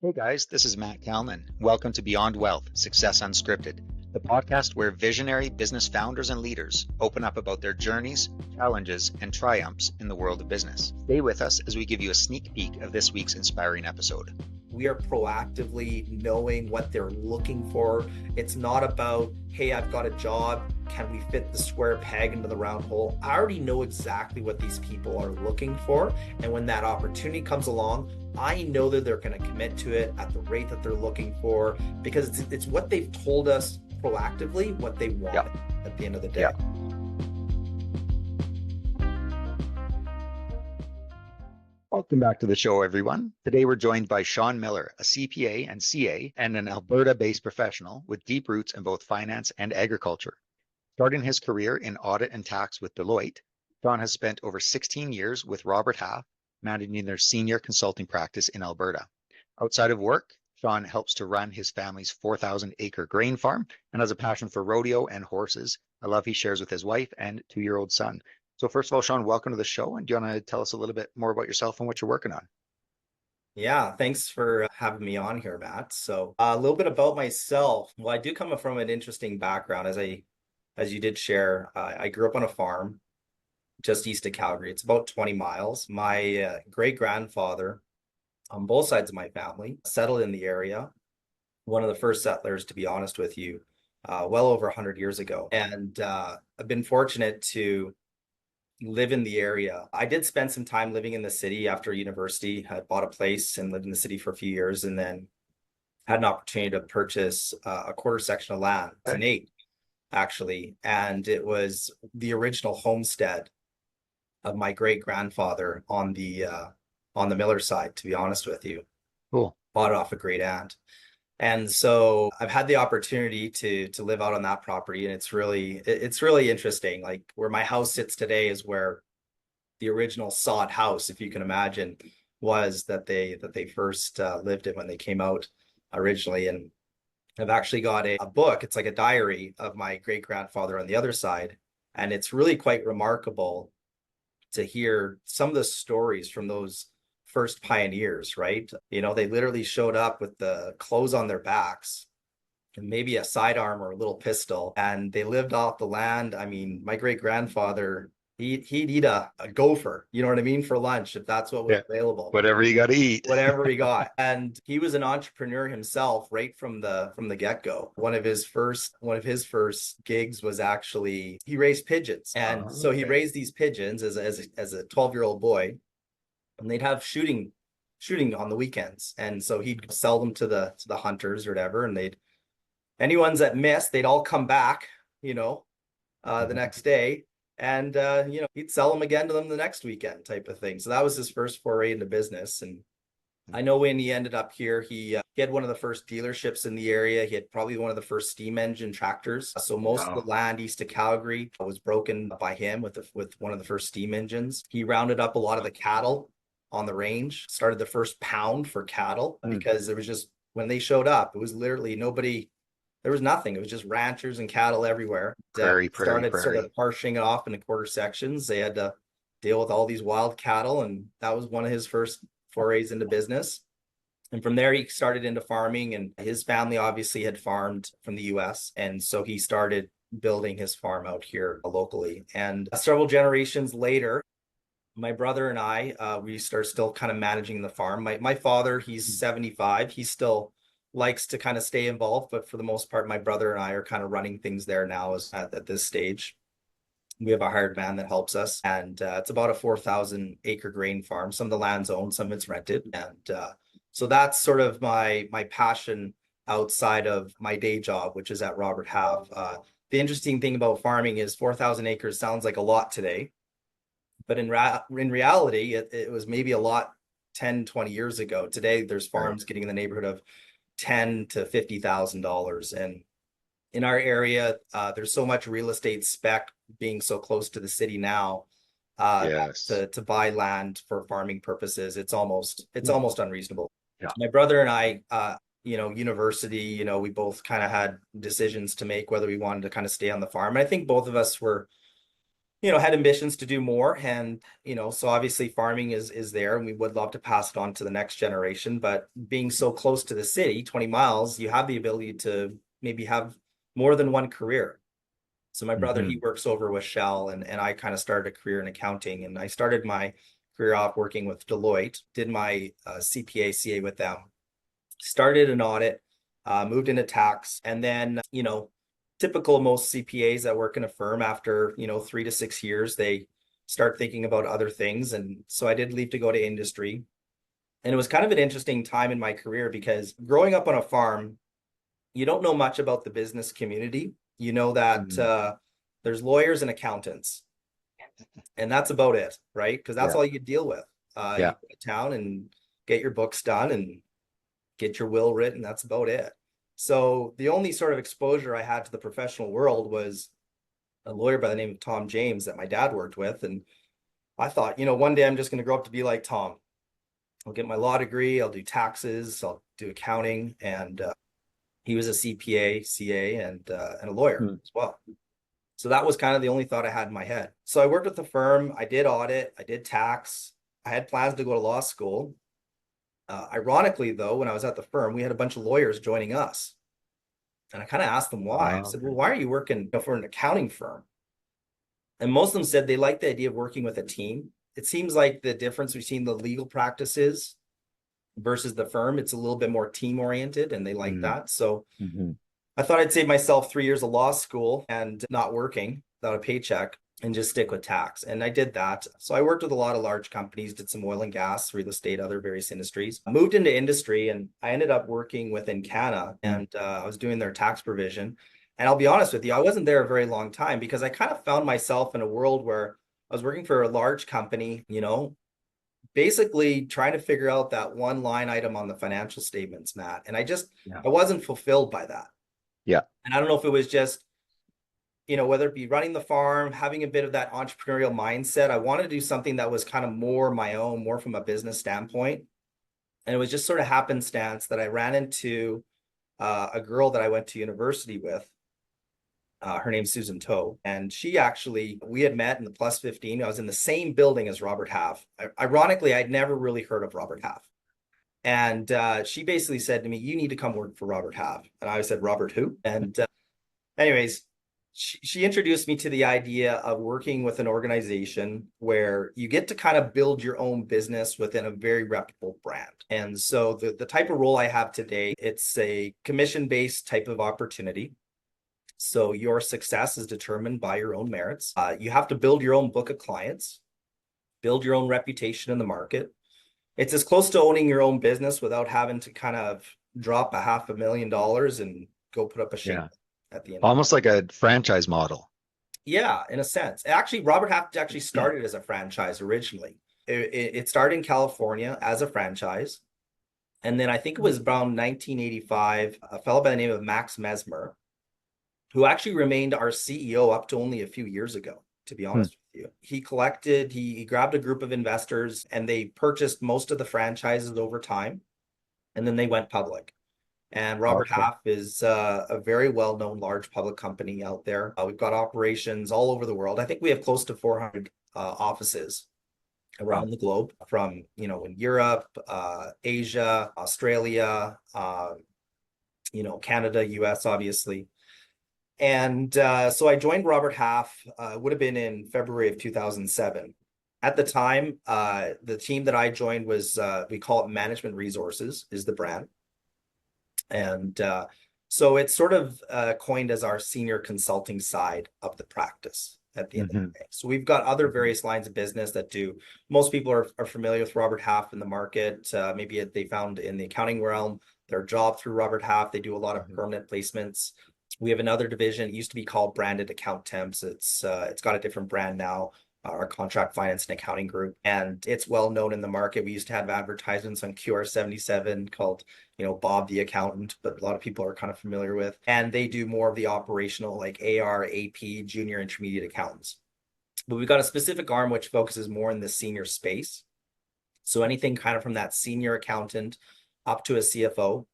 Hey guys, this is Matt Kalman. Welcome to Beyond Wealth Success Unscripted, the podcast where visionary business founders and leaders open up about their journeys, challenges, and triumphs in the world of business. Stay with us as we give you a sneak peek of this week's inspiring episode. We are proactively knowing what they're looking for. It's not about, hey, I've got a job. Can we fit the square peg into the round hole? I already know exactly what these people are looking for. And when that opportunity comes along, I know that they're going to commit to it at the rate that they're looking for because it's what they've told us proactively, what they want at the end of the day. Welcome back to the show, everyone. Today we're joined by Shawn Miller, a CPA and CA, and an Alberta-based professional with deep roots in both finance and agriculture. Starting his career in audit and tax with Deloitte, Shawn has spent over 16 years with Robert Half, managing their senior consulting practice in Alberta. Outside of work, Shawn helps to run his family's 4,000-acre grain farm and has a passion for rodeo and horses, a love he shares with his wife and 2-year-old son. So first of all, Shawn, welcome to the show. And do you want to tell us a little bit more about yourself and what you're working on? Yeah, thanks for having me on here, Matt. So a little bit about myself. Well, I do come from an interesting background, as you did share. I grew up on a farm just east of Calgary. It's about 20 miles. My great-grandfather, on both sides of my family, settled in the area. One of the first settlers, to be honest with you, well over 100 years ago. And I've been fortunate to live in the area. I did spend some time living in the city after university. I bought a place and lived in the city for a few years, and then had an opportunity to purchase a quarter section of land. It's an 8, actually, and it was the original homestead of my great grandfather on the Miller side. To be honest with you, Cool. Bought it off a great aunt. And so I've had the opportunity to live out on that property, and it's really interesting. Like where my house sits today is where the original sod house, if you can imagine, was that they first lived in when they came out originally. And I've actually got a book. It's like a diary of my great grandfather on the other side, and it's really quite remarkable to hear some of the stories from those first pioneers, right? You know, they literally showed up with the clothes on their backs and maybe a sidearm or a little pistol, and they lived off the land. I mean, my great grandfather, he'd eat a gopher, you know what I mean, for lunch if that's what was available. Whatever you got to eat. Whatever he got. And he was an entrepreneur himself right from the get-go. One of his first gigs was actually he raised pigeons. And so he raised these pigeons as a 12-year-old boy, and they'd have shooting on the weekends. And so he'd sell them to the hunters or whatever, and any ones that missed, they'd all come back, the next day. And he'd sell them again to them the next weekend type of thing. So that was his first foray into business. And I know when he ended up here, he had one of the first dealerships in the area. He had probably one of the first steam engine tractors. So most of the land east of Calgary was broken by him with one of the first steam engines. He rounded up a lot of the cattle on the range, started the first pound for cattle because there was just, when they showed up, it was literally nobody. There was nothing. It was just ranchers and cattle everywhere. Started parceling it off into quarter sections. They had to deal with all these wild cattle, and that was one of his first forays into business. And from there, he started into farming, and his family obviously had farmed from the US. And so he started building his farm out here locally. And several generations later, my brother and I, we are still kind of managing the farm. My father, he's 75. He still likes to kind of stay involved, but for the most part, my brother and I are kind of running things there now at this stage. We have a hired man that helps us, and it's about a 4,000-acre grain farm. Some of the land's owned, some of it's rented. And so that's sort of my passion outside of my day job, which is at Robert Half. The interesting thing about farming is 4,000 acres sounds like a lot today, but in reality, it was maybe a lot 10, 20 years ago. Today, there's farms getting in the neighborhood of $10,000 to $50,000. And in our area, there's so much real estate spec being so close to the city now, to buy land for farming purposes, it's almost unreasonable. Yeah. My brother and I, university, we both kind of had decisions to make whether we wanted to kind of stay on the farm. And I think both of us were had ambitions to do more. And, so obviously farming is there, and we would love to pass it on to the next generation. But being so close to the city, 20 miles, you have the ability to maybe have more than one career. So my brother, he works over with Shell, and I kind of started a career in accounting. And I started my career off working with Deloitte, did my CPA, CA with them, started an audit, moved into tax, and then, typical most CPAs that work in a firm after, 3 to 6 years, they start thinking about other things. And so I did leave to go to industry. And it was kind of an interesting time in my career because growing up on a farm, you don't know much about the business community. You know that there's lawyers and accountants, and that's about it, right? Because that's Yeah. all you deal with. You Yeah. go to town and get your books done and get your will written. That's about it. So the only sort of exposure I had to the professional world was a lawyer by the name of Tom James that my dad worked with. And I thought, one day I'm just going to grow up to be like Tom. I'll get my law degree, I'll do taxes, I'll do accounting. And he was a CPA, CA, and a lawyer as well. So that was kind of the only thought I had in my head. So I worked with the firm, I did audit, I did tax, I had plans to go to law school. Ironically, though, when I was at the firm, we had a bunch of lawyers joining us. And I kind of asked them why. I said, well, why are you working for an accounting firm? And most of them said they like the idea of working with a team. It seems like the difference between the legal practices versus the firm, it's a little bit more team oriented, and they like that. So I thought I'd save myself 3 years of law school and not working without a paycheck and just stick with tax. And I did that. So I worked with a lot of large companies, did some oil and gas, real estate, other various industries. I moved into industry, and I ended up working within Canada, and I was doing their tax provision. And I'll be honest with you, I wasn't there a very long time because I kind of found myself in a world where I was working for a large company, basically trying to figure out that one line item on the financial statements, Matt. And I wasn't fulfilled by that. Yeah. And I don't know if it was just, whether it be running the farm, having a bit of that entrepreneurial mindset. I wanted to do something that was kind of more my own, more from a business standpoint. And it was just sort of happenstance that I ran into a girl that I went to university with. Her name's Susan Toe. And we had met in the Plus 15. I was in the same building as Robert Half. Ironically, I'd never really heard of Robert Half. And she basically said to me, you need to come work for Robert Half. And I said, Robert who? And anyways, she introduced me to the idea of working with an organization where you get to kind of build your own business within a very reputable brand. And so the type of role I have today, it's a commission-based type of opportunity. So your success is determined by your own merits. You have to build your own book of clients, build your own reputation in the market. It's as close to owning your own business without having to kind of drop $500,000 and go put up a shingle at the end. Almost like a franchise model. Yeah, in a sense. Actually, Robert Half actually started as a franchise originally. It started in California as a franchise. And then I think it was around 1985, a fellow by the name of Max Mesmer, who actually remained our CEO up to only a few years ago, to be honest with you. He grabbed a group of investors, and they purchased most of the franchises over time. And then they went public. And Robert Half is a very well-known large public company out there. We've got operations all over the world. I think we have close to 400 offices around the globe, from, in Europe, Asia, Australia, Canada, US, obviously. And so I joined Robert Half, would have been in February of 2007. At the time, the team that I joined was, we call it Management Resources, is the brand. And so it's sort of coined as our senior consulting side of the practice at the end of the day. So we've got other various lines of business that do. Most people are familiar with Robert Half in the market. Maybe they found in the accounting realm their job through Robert Half. They do a lot of permanent placements. We have another division. It used to be called Branded Account Temps. It's got a different brand now. Our contract finance and accounting group, and it's well known in the market. We used to have advertisements on QR77 called, Bob the Accountant, but a lot of people are kind of familiar with. And they do more of the operational, like AR, AP, junior, intermediate accountants. But we've got a specific arm which focuses more in the senior space. So anything kind of from that senior accountant up to a CFO.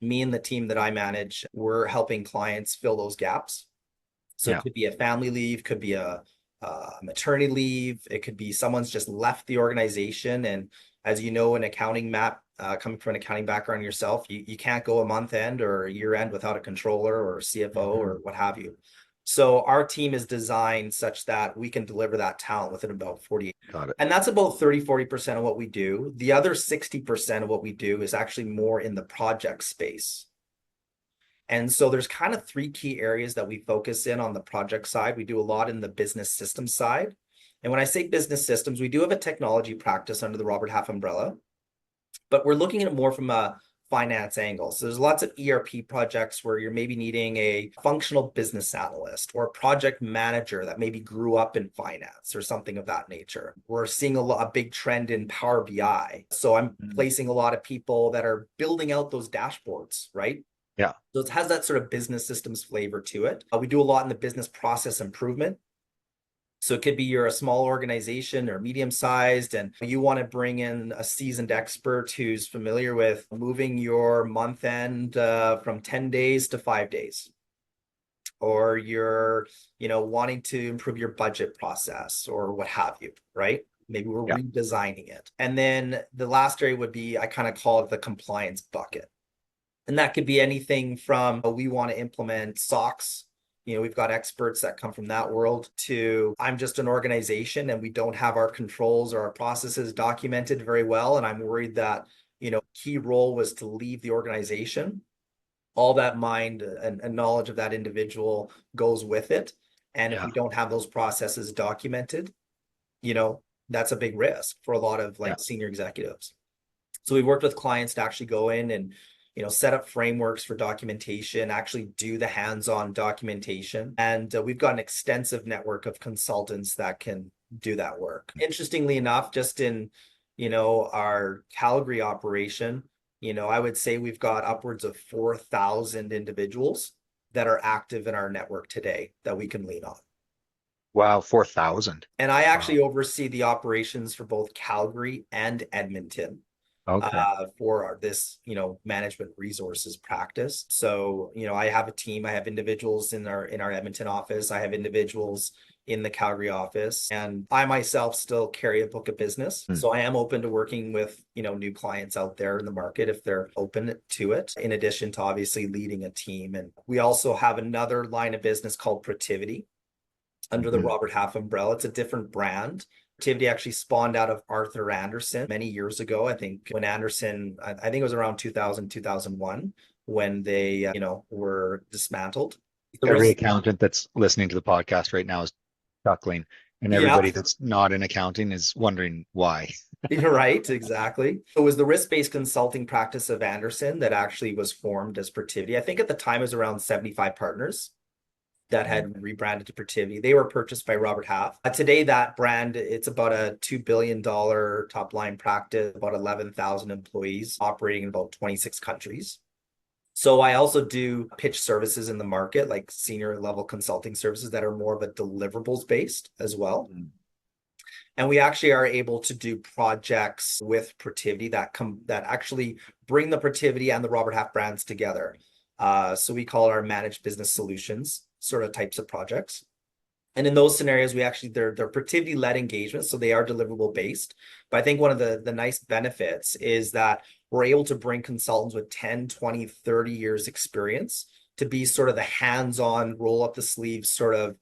Me and the team that I manage, we're helping clients fill those gaps. So it could be a family leave, could be a maternity leave. It could be someone's just left the organization. And as you know, an accounting map, coming from an accounting background yourself, you can't go a month end or a year end without a controller or a CFO or what have you. So our team is designed such that we can deliver that talent within about 48. Got it. And that's about 30-40% of what we do. The other 60% of what we do is actually more in the project space. And so there's kind of three key areas that we focus in on the project side. We do a lot in the business systems side. And when I say business systems, we do have a technology practice under the Robert Half umbrella, but we're looking at it more from a finance angle. So there's lots of ERP projects where you're maybe needing a functional business analyst or a project manager that maybe grew up in finance or something of that nature. We're seeing a big trend in Power BI. So I'm placing a lot of people that are building out those dashboards, right? Yeah. So it has that sort of business systems flavor to it. We do a lot in the business process improvement. So it could be you're a small organization or medium sized, and you want to bring in a seasoned expert who's familiar with moving your month end from 10 days to 5 days. Or you're, wanting to improve your budget process or what have you, right? Maybe we're redesigning it. And then the last area would be, I kind of call it the compliance bucket. And that could be anything from we want to implement SOX. We've got experts that come from that world to I'm just an organization and we don't have our controls or our processes documented very well. And I'm worried that, key role was to leave the organization. All that mind and knowledge of that individual goes with it. And if we don't have those processes documented, that's a big risk for a lot of senior executives. So we've worked with clients to actually go in and set up frameworks for documentation, actually do the hands-on documentation. And we've got an extensive network of consultants that can do that work. Interestingly enough, just in, our Calgary operation, I would say we've got upwards of 4,000 individuals that are active in our network today that we can lean on. Wow, 4,000. And I actually oversee the operations for both Calgary and Edmonton. Okay. For this, management resources practice. So, I have a team. I have individuals in our Edmonton office. I have individuals in the Calgary office, and I myself still carry a book of business. So I am open to working with, new clients out there in the market if they're open to it, in addition to obviously leading a team. And we also have another line of business called Protiviti under the Robert Half umbrella. It's a different brand. Protiviti actually spawned out of Arthur Andersen many years ago. I think when Andersen, I think it was around 2000, 2001 when they, were dismantled. Every accountant that's listening to the podcast right now is chuckling, and everybody that's not in accounting is wondering why. You're right, exactly. It was the risk-based consulting practice of Andersen that actually was formed as Protiviti. I think at the time it was around 75 partners that had rebranded to Protiviti. They were purchased by Robert Half. Today, that brand, it's about a $2 billion top line practice, about 11,000 employees operating in about 26 countries. So I also do pitch services in the market, like senior level consulting services that are more of a deliverables based as well. And we actually are able to do projects with Protiviti that actually bring the Protiviti and the Robert Half brands together. So we call it our managed business solutions sort of types of projects. And in those scenarios, they're Protiviti-led engagements, so they are deliverable based. But I think one of the nice benefits is that we're able to bring consultants with 10, 20, 30 years experience to be sort of the hands-on, roll up the sleeves sort of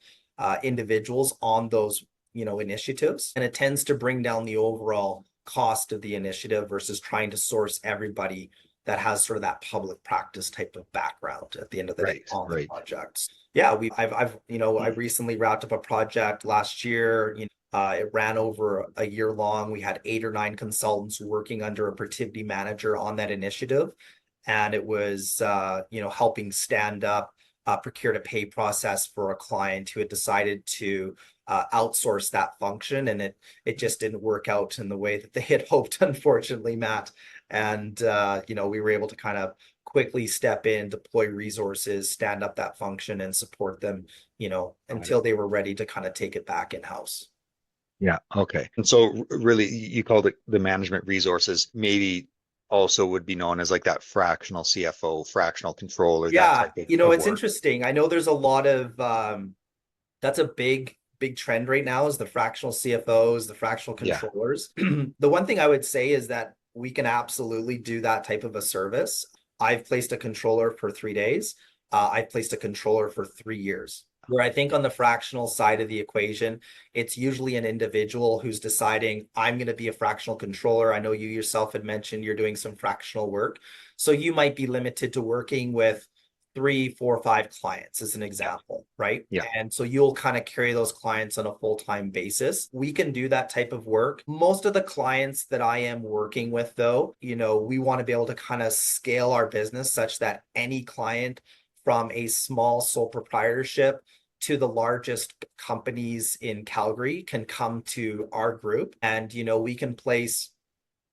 individuals on those, initiatives. And it tends to bring down the overall cost of the initiative versus trying to source everybody that has sort of that public practice type of background at the end of the day on the projects. Yeah, I recently wrapped up a project last year. It ran over a year long. We had 8 or 9 consultants working under a Protiviti manager on that initiative, and it was helping stand up a procure to pay process for a client who had decided to outsource that function, and it just didn't work out in the way that they had hoped, unfortunately, Matt. And we were able to kind of quickly step in, deploy resources, stand up that function, and support them, until they were ready to kind of take it back in-house. Yeah. Okay. And so really, you called it the management resources, maybe also would be known as like that fractional CFO, fractional controller. Yeah. That type of It's work. interesting. I know there's a lot of, that's a big big trend right now is the fractional CFOs, the fractional Yeah. controllers. The one thing I would say is that we can absolutely do that type of a service. I've placed a controller for 3 days. I've placed a controller for 3 years. Where I think on the fractional side of the equation, it's usually an individual who's deciding, I'm going to be a fractional controller. I know you yourself had mentioned you're doing some fractional work. So you might be limited to working with 3, 4, 5 clients as an example, right? Yeah. And so you'll kind of carry those clients on a full-time basis. We can do that type of work. Most of the clients that I am working with, though, we want to be able to kind of scale our business such that any client from a small sole proprietorship to the largest companies in Calgary can come to our group. And, we can place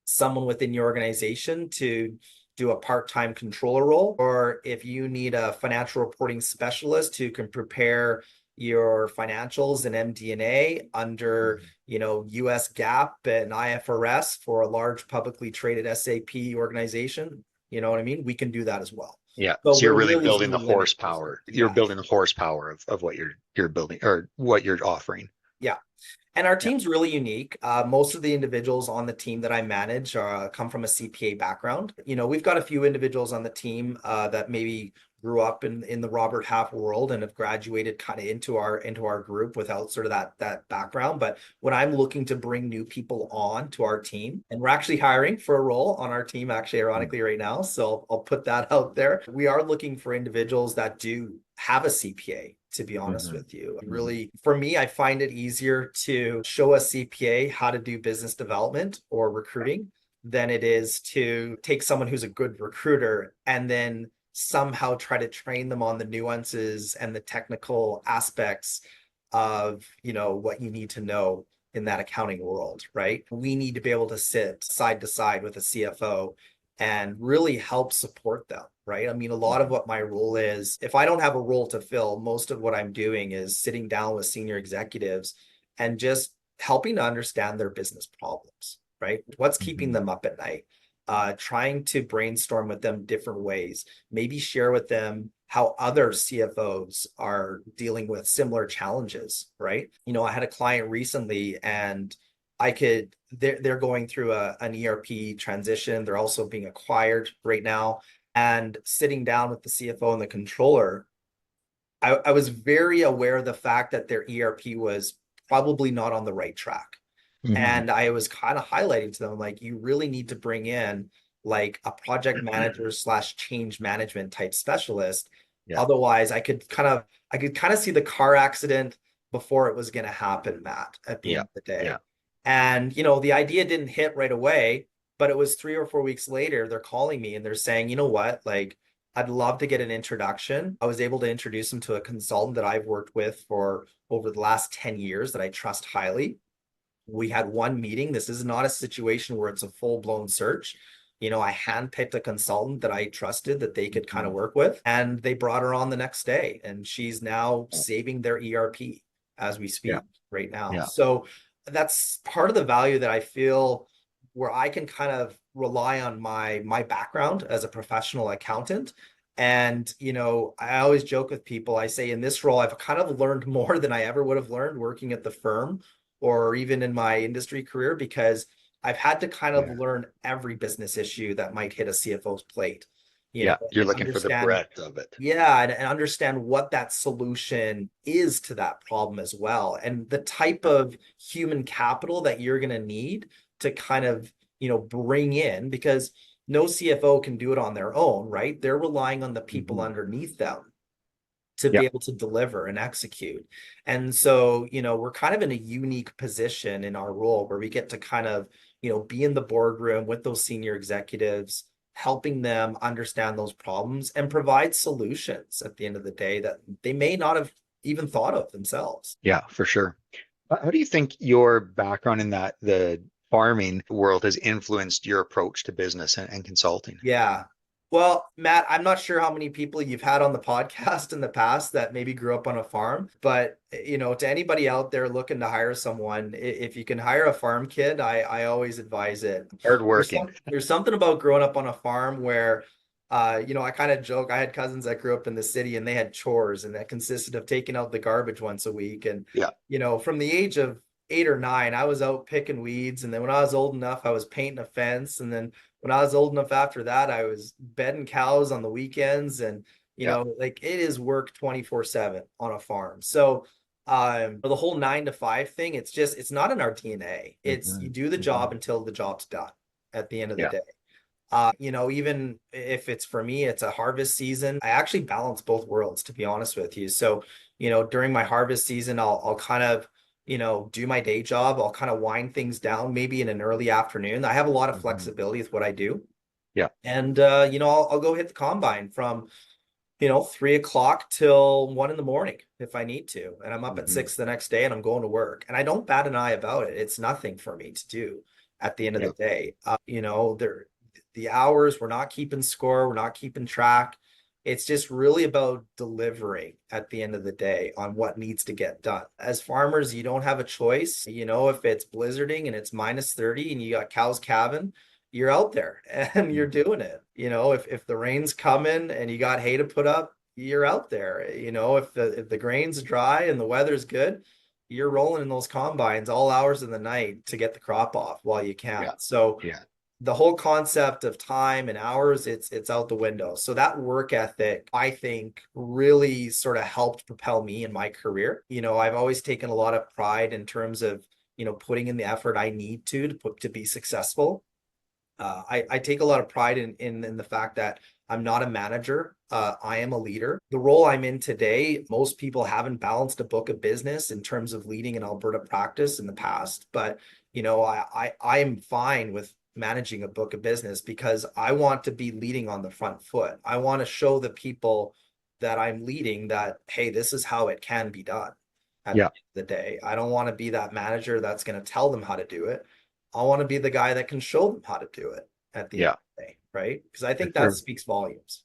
someone within your organization to do a part-time controller role, or if you need a financial reporting specialist who can prepare your financials and MD&A under, US GAAP and IFRS for a large publicly traded SAP organization, you know what I mean? We can do that as well. Yeah. So So you're there really really is building no the limit. horsepower. You're Yeah. building the horsepower of what you're building or what you're offering. Yeah. And our Yeah. team's really unique. Most of the individuals on the team that I manage come from a CPA background. We've got a few individuals on the team that maybe grew up in the Robert Half world and have graduated kind of into our group without sort of that background. But when I'm looking to bring new people on to our team, and we're actually hiring for a role on our team, actually, ironically, right now. So I'll put that out there. We are looking for individuals that do have a CPA, to be honest Mhm. with you. Mhm. Really, for me, I find it easier to show a CPA how to do business development or recruiting than it is to take someone who's a good recruiter and then somehow try to train them on the nuances and the technical aspects of, what you need to know in that accounting world, right? We need to be able to sit side to side with a CFO and really help support them, right? I mean, a lot of Mhm. what my role is, if I don't have a role to fill, most of what I'm doing is sitting down with senior executives and just helping to understand their business problems, right? What's keeping Mhm. them up at night? Trying to brainstorm with them different ways, maybe share with them how other CFOs are dealing with similar challenges, right? I had a client recently and they're going through an ERP transition. They're also being acquired right now. And sitting down with the CFO and the controller, I was very aware of the fact that their ERP was probably not on the right track. Mhm. And I was kind of highlighting to them, like, you really need to bring in like a project manager slash change management type specialist. Yeah. Otherwise, I could kind of see the car accident before it was going to happen, Matt, at the Yeah. end of the day. Yeah. And, the idea didn't hit right away, but it was 3 or 4 weeks later, they're calling me and they're saying, you know what, like, I'd love to get an introduction. I was able to introduce them to a consultant that I've worked with for over the last 10 years that I trust highly. We had one meeting. This is not a situation where it's a full-blown search. I handpicked a consultant that I trusted that they could kind of Mhm. work with, and they brought her on the next day, and she's now saving their ERP as we Yeah. speak right now. Yeah. So that's part of the value that I feel where I can kind of rely on my background as a professional accountant. And, I always joke with people, I say in this role, I've kind of learned more than I ever would have learned working at the firm or even in my industry career, because I've had to kind of Yeah. learn every business issue that might hit a CFO's plate, Yeah. You're and looking for the understand, breadth of it. yeah, and understand what that solution is to that problem as well. And the type of human capital that you're going to need to kind of, bring in, because no CFO can do it on their own, right? They're relying on the people Mhm. underneath them to Yeah. be able to deliver and execute. And so, we're kind of in a unique position in our role where we get to kind of, be in the boardroom with those senior executives, helping them understand those problems and provide solutions at the end of the day that they may not have even thought of themselves. Yeah, for sure. How do you think your background in the farming world has influenced your approach to business and consulting? Yeah. Well, Matt, I'm not sure how many people you've had on the podcast in the past that maybe grew up on a farm, but to anybody out there looking to hire someone, if you can hire a farm kid, I always advise it. There's Hardworking. some there's something about growing up on a farm where I kind of joke. I had cousins that grew up in the city and they had chores and that consisted of taking out the garbage once a week. And, Yeah. from the age of 8 or 9, I was out picking weeds. And then when I was old enough, I was painting a fence. And then when I was old enough after that, I was bedding cows on the weekends. And, Yeah. like it is work 24/7 on a farm. So, the whole 9 to 5 thing, it's not in our DNA. It's Hmm. you do the Hmm. job until the job's done at the end of the Yeah. day. Even if it's for me, it's a harvest season. I actually balance both worlds, to be honest with you. So, during my harvest season, I'll kind of, do my day job. I'll kind of wind things down maybe in an early afternoon. I have a lot of Hmm. flexibility with what I do. Yeah. And I'll go hit the combine from 3 o'clock till 1 in the morning if I need to. And I'm up at Hmm. 6 the next day and I'm going to work. And I don't bat an eye about it. It's nothing for me to do at the end of the Yeah. day. The hours, we're not keeping score, we're not keeping track. It's just really about delivering at the end of the day on what needs to get done. As farmers, you don't have a choice. If it's blizzarding and it's minus 30 and you got cows calving, you're out there and you're Mhm. doing it. If the rain's coming and you got hay to put up, you're out there. If the grain's dry and the weather's good, you're rolling in those combines all hours of the night to get the crop off while you can. Yeah. So Yeah. the whole concept of time and hours, it's out the window. So that work ethic, I think, really sort of helped propel me in my career. I've always taken a lot of pride in terms of, putting in the effort I need to be successful. I take a lot of pride in the fact that I'm not a manager. I am a leader. The role I'm in today, most people haven't balanced a book of business in terms of leading an Alberta practice in the past. But I am fine with managing a book of business because I want to be leading on the front foot. I want to show the people that I'm leading that, hey, this is how it can be done at the Yeah. end of the day. I don't want to be that manager that's going to tell them how to do it. I want to be the guy that can show them how to do it at the end Yeah. of the day, right? Because I For think that sure. speaks volumes.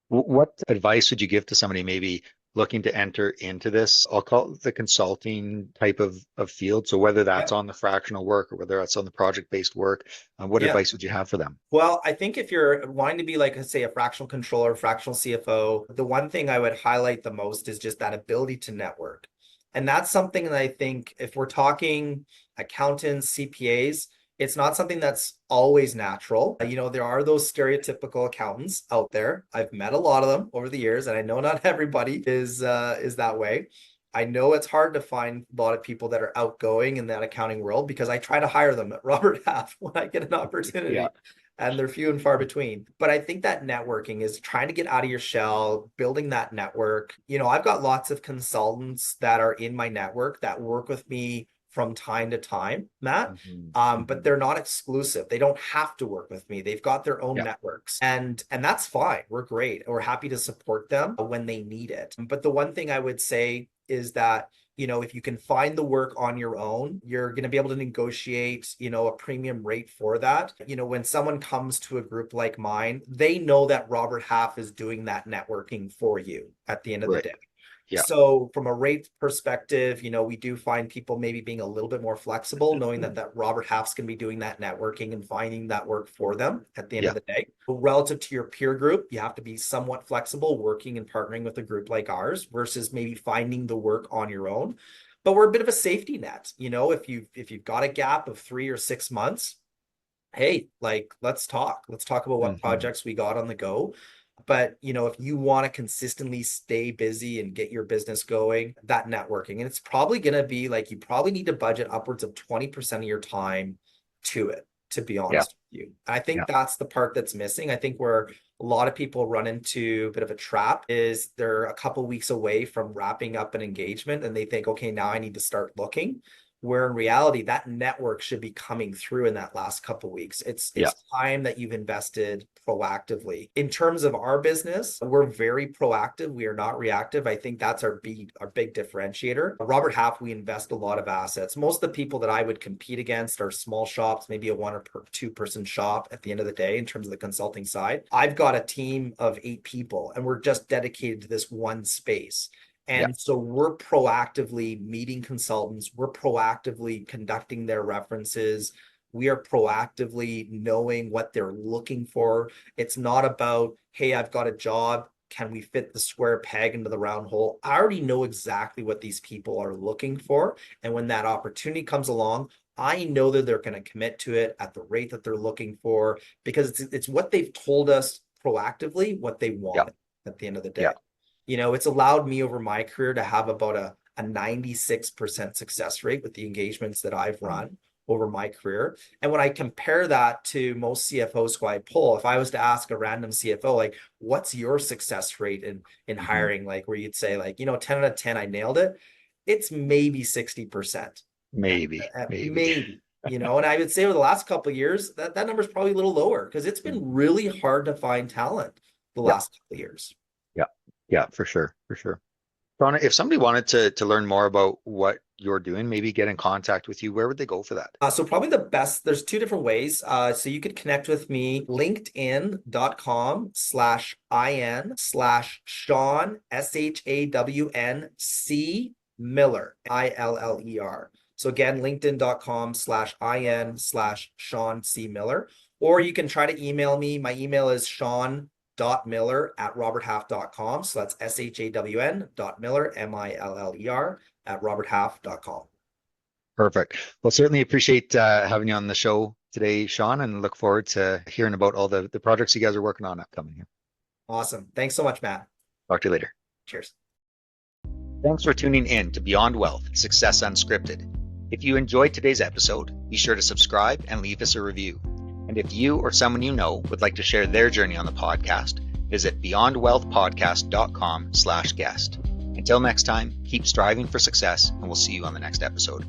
What advice would you give to somebody maybe looking to enter into this? I'll call it the consulting type of field. So whether that's Yeah. on the fractional work or whether that's on the project-based work, what Yeah. advice would you have for them? Well, I think if you're wanting to be like, say, a fractional controller, fractional CFO, the one thing I would highlight the most is just that ability to network. And that's something that I think if we're talking accountants, CPAs, it's not something that's always natural. There are those stereotypical accountants out there. I've met a lot of them over the years, and I know not everybody is that way. I know it's hard to find a lot of people that are outgoing in that accounting world because I try to hire them at Robert Half when I get an Yeah. opportunity, and they're few and far between. But I think that networking is trying to get out of your shell, building that network. I've got lots of consultants that are in my network that work with me from time to time, Matt. Hmm. But Hmm. they're not exclusive. They don't have to work with me. They've got their own Yeah. networks, and that's fine. We're great. We're happy to support them when they need it. But the one thing I would say is that if you can find the work on your own, you're going to be able to negotiate, a premium rate for that. When someone comes to a group like mine, they know that Robert Half is doing that networking for you at the end of the Right. day. Yeah. So from a rate perspective, we do find people maybe being a little bit more flexible, knowing that Robert Half's going to be doing that networking and finding that work for them at the end of Yeah. the day. Relative to your peer group, you have to be somewhat flexible working and partnering with a group like ours versus maybe finding the work on your own. But we're a bit of a safety net. If you've got a gap of 3 or 6 months, hey, like let's talk. Let's talk about what Hmm. projects we got on the go. But if you want to consistently stay busy and get your business going, that networking, and it's probably going to be like you probably need to budget upwards of 20% of your time to it, to be Yeah. honest with you. I Yeah. think that's the part that's missing. I think where a lot of people run into a bit of a trap is they're a couple weeks away from wrapping up an engagement and they think, okay, now I need to start looking. Where in reality, that network should be coming through in that last couple weeks. It's Yeah. it's time that you've invested proactively. In terms of our business, we're very proactive. We are not reactive. I think that's our big differentiator. Robert Half, we invest a lot of assets. Most of the people that I would compete against are small shops, maybe a 1 or 2 person shop at the end of the day in terms of the consulting side. I've got a team of 8 people, and we're just dedicated to this one space. Yeah. And so we're proactively meeting consultants, we're proactively conducting their references. We are proactively knowing what they're looking for. It's not about, hey, I've got a job. Can we fit the square peg into the round hole? I already know exactly what these people are looking for. And when that opportunity comes along, I know that they're going to commit to it at the rate that they're looking for, because it's what they've told us proactively, what they want at the end of the day. It's allowed me over my career to have about a 96% success rate with the engagements that I've run over my career. And when I compare that to most CFOs who I pull, if I was to ask a random CFO, like, what's your success rate in hiring? Like, where you'd say, like, 10 out of 10, I nailed it. It's maybe 60%. Maybe. And I would say over the last couple of years, that number is probably a little lower, because it's been really hard to find talent the last couple of years. Yeah, for sure. Shawn, if somebody wanted to learn more about what you're doing, maybe get in contact with you, where would they go for that? So probably there's two different ways. So you could connect with me, linkedin.com/in/Shawn, SHAWNC Miller, ILLER. So again, linkedin.com/in/Shawn C Miller. Or you can try to email me. My email is shawn.miller@roberthalf.com. So that's SHAWN.Miller, MILLER @roberthalf.com. Perfect. Well, certainly appreciate having you on the show today, Shawn, and look forward to hearing about all the projects you guys are working on upcoming here. Awesome. Thanks so much, Matt. Talk to you later. Cheers. Thanks for tuning in to Beyond Wealth, Success Unscripted. If you enjoyed today's episode, be sure to subscribe and leave us a review. And if you or someone you know would like to share their journey on the podcast, visit beyondwealthpodcast.com/guest. Until next time, keep striving for success, and we'll see you on the next episode.